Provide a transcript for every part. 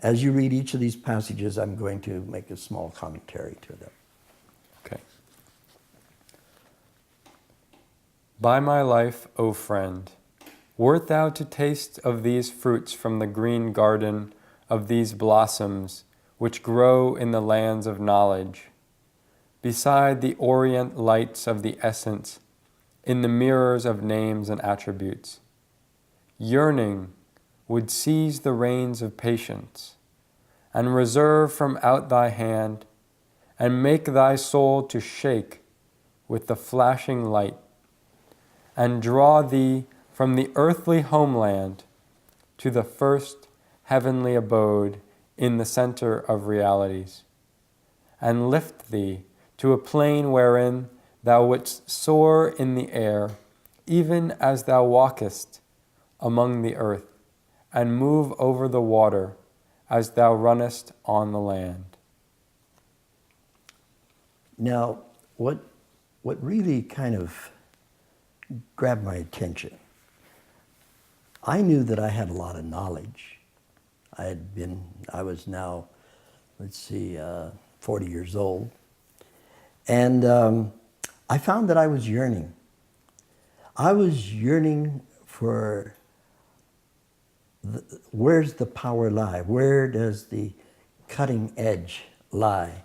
As you read each of these passages, I'm going to make a small commentary to them. Okay. By my life, O friend, wert thou to taste of these fruits from the green garden, of these blossoms which grow in the lands of knowledge, beside the orient lights of the essence, in the mirrors of names and attributes, yearning would seize the reins of patience, and reserve from out thy hand, and make thy soul to shake with the flashing light, and draw thee from the earthly homeland to the first heavenly abode in the center of realities, and lift thee to a plane wherein thou wouldst soar in the air, even as thou walkest among the earth, and move over the water as thou runnest on the land. Now, what really kind of grabbed my attention, I knew that I had a lot of knowledge. I was now, 40 years old. And I found that I was yearning. I was yearning for where's the power lie? Where does the cutting edge lie?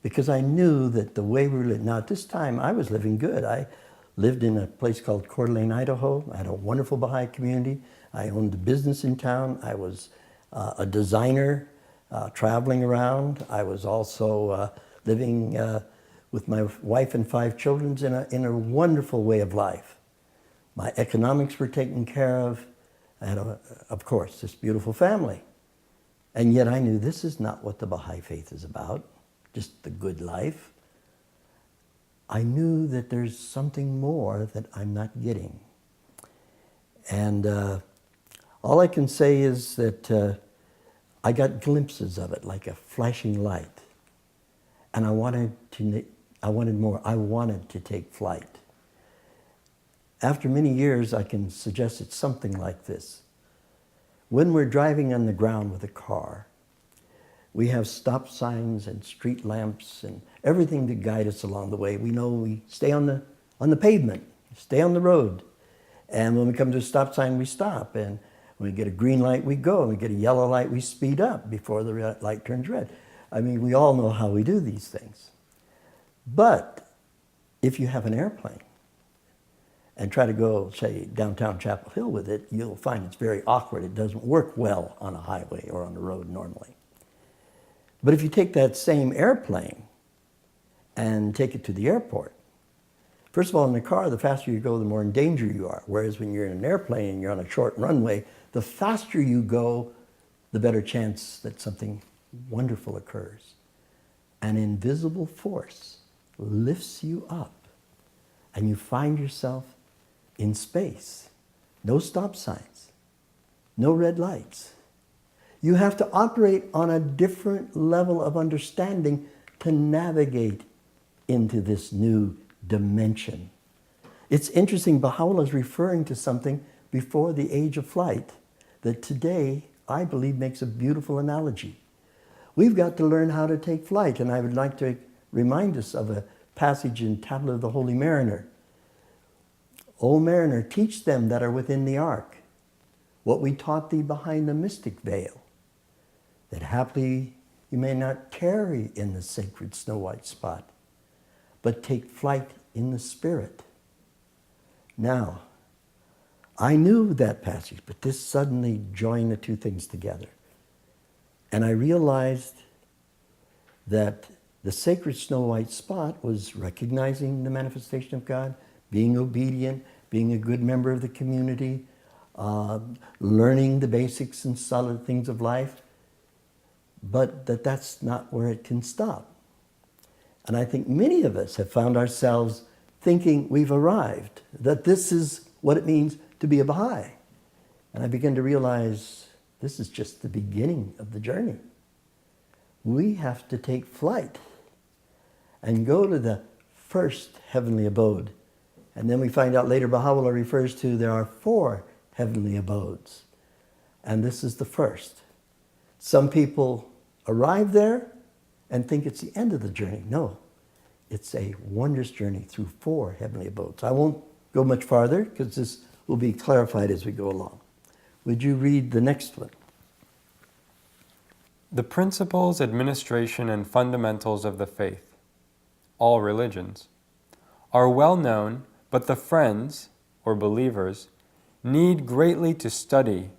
Because I knew that the way we were living, now at this time I was living good. I lived in a place called Coeur d'Alene, Idaho. I had a wonderful Baha'i community. I owned a business in town. I was a designer, traveling around. I was also living with my wife and 5 children in a wonderful way of life. My economics were taken care of. I had, of course, this beautiful family. And yet I knew this is not what the Baha'i faith is about, just the good life. I knew that there's something more that I'm not getting. And all I can say is that I got glimpses of it, like a flashing light. And I wanted more. I wanted to take flight. After many years, I can suggest it's something like this. When we're driving on the ground with a car, we have stop signs and street lamps and everything to guide us along the way. We know we stay on the pavement, stay on the road. And when we come to a stop sign, we stop. And when we get a green light, we go. And we get a yellow light, we speed up before the light turns red. I mean, we all know how we do these things. But if you have an airplane and try to go, say, downtown Chapel Hill with it, you'll find it's very awkward. It doesn't work well on a highway or on the road normally. But if you take that same airplane and take it to the airport, first of all, in the car, the faster you go, the more in danger you are. Whereas when you're in an airplane and you're on a short runway, the faster you go, the better chance that something wonderful occurs. An invisible force lifts you up and you find yourself in space. No stop signs, no red lights. You have to operate on a different level of understanding to navigate into this new dimension. It's interesting, Baha'u'llah is referring to something before the age of flight that today, I believe, makes a beautiful analogy. We've got to learn how to take flight, and I would like to remind us of a passage in Tablet of the Holy Mariner. O mariner, teach them that are within the ark what we taught thee behind the mystic veil, that haply you may not tarry in the sacred snow-white spot, but take flight in the spirit. Now, I knew that passage, but this suddenly joined the two things together. And I realized that the sacred snow-white spot was recognizing the manifestation of God, being obedient, being a good member of the community, learning the basics and solid things of life, but that's not where it can stop. And I think many of us have found ourselves thinking we've arrived, that this is what it means to be a Baha'i. And I began to realize this is just the beginning of the journey. We have to take flight and go to the first heavenly abode. And then we find out later Baha'u'llah refers to there are 4 heavenly abodes. And this is the first. Some people arrive there and think it's the end of the journey. No, it's a wondrous journey through 4 heavenly abodes. I won't go much farther because this will be clarified as we go along. Would you read the next one? The principles, administration, and fundamentals of the faith, all religions, are well known, but the friends, or believers, need greatly to study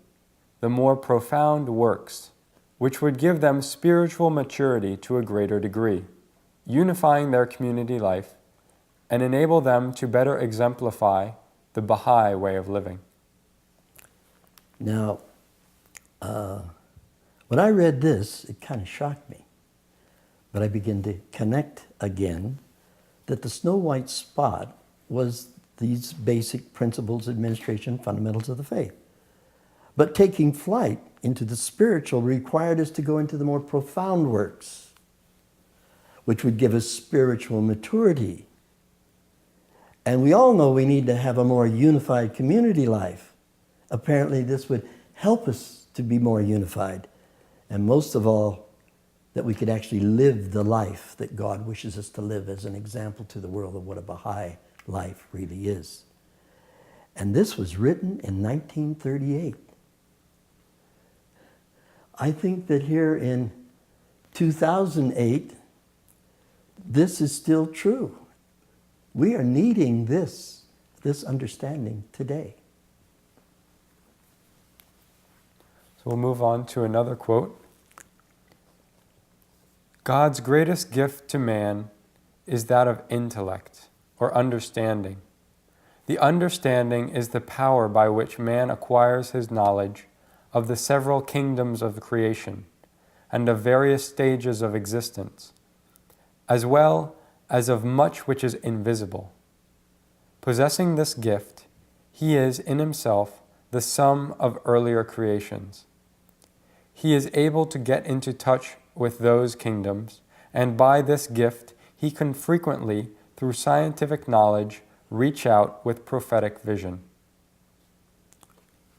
the more profound works, which would give them spiritual maturity to a greater degree, unifying their community life, and enable them to better exemplify the Baha'i way of living. Now, when I read this, it kind of shocked me. But I began to connect again that the snow white spot was these basic principles, administration, fundamentals of the faith. But taking flight into the spiritual required us to go into the more profound works, which would give us spiritual maturity. And we all know we need to have a more unified community life. Apparently this would help us to be more unified. And most of all, that we could actually live the life that God wishes us to live as an example to the world of what a Baha'i life really is. And this was written in 1938. I think that here in 2008, this is still true. We are needing this understanding today. So we'll move on to another quote. God's greatest gift to man is that of intellect, or understanding. The understanding is the power by which man acquires his knowledge of the several kingdoms of creation and of various stages of existence, as well as of much which is invisible. Possessing this gift, he is in himself the sum of earlier creations. He is able to get into touch with those kingdoms, and by this gift he can frequently, through scientific knowledge, reach out with prophetic vision.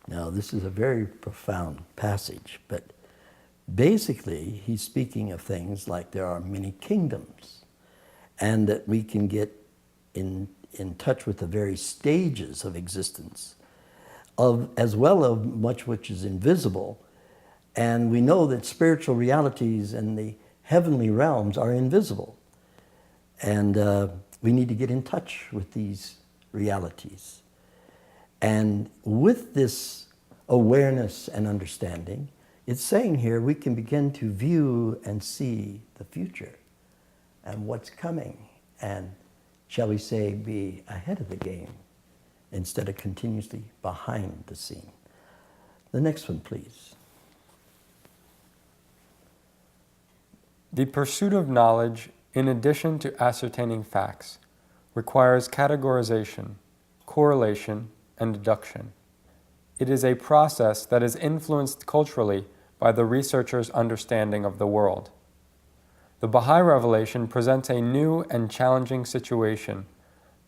Now, this is a very profound passage, but basically he's speaking of things like there are many kingdoms, and that we can get in touch with the very stages of existence, as well as much which is invisible. And we know that spiritual realities and the heavenly realms are invisible. And we need to get in touch with these realities. And with this awareness and understanding, it's saying here we can begin to view and see the future and what's coming, and shall we say, be ahead of the game instead of continuously behind the scene. The next one, please. The pursuit of knowledge, in addition to ascertaining facts, requires categorization, correlation, and deduction. It is a process that is influenced culturally by the researcher's understanding of the world. The Baha'i revelation presents a new and challenging situation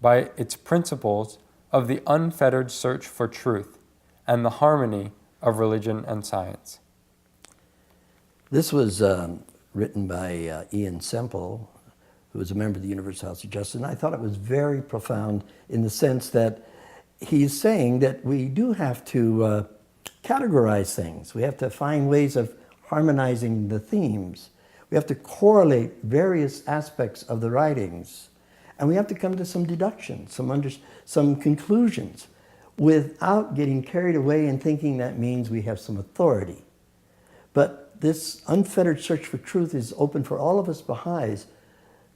by its principles of the unfettered search for truth and the harmony of religion and science. This was written by Ian Semple, who was a member of the Universal House of Justice, and I thought it was very profound in the sense that he's saying that we do have to categorize things. We have to find ways of harmonizing the themes. We have to correlate various aspects of the writings, and we have to come to some deductions, some conclusions, without getting carried away and thinking that means we have some authority. But this unfettered search for truth is open for all of us Baha'is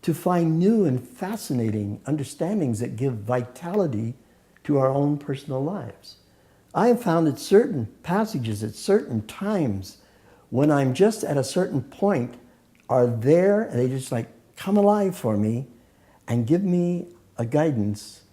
to find new and fascinating understandings that give vitality to our own personal lives. I have found that certain passages at certain times, when I'm just at a certain point, are there and they just like come alive for me and give me a guidance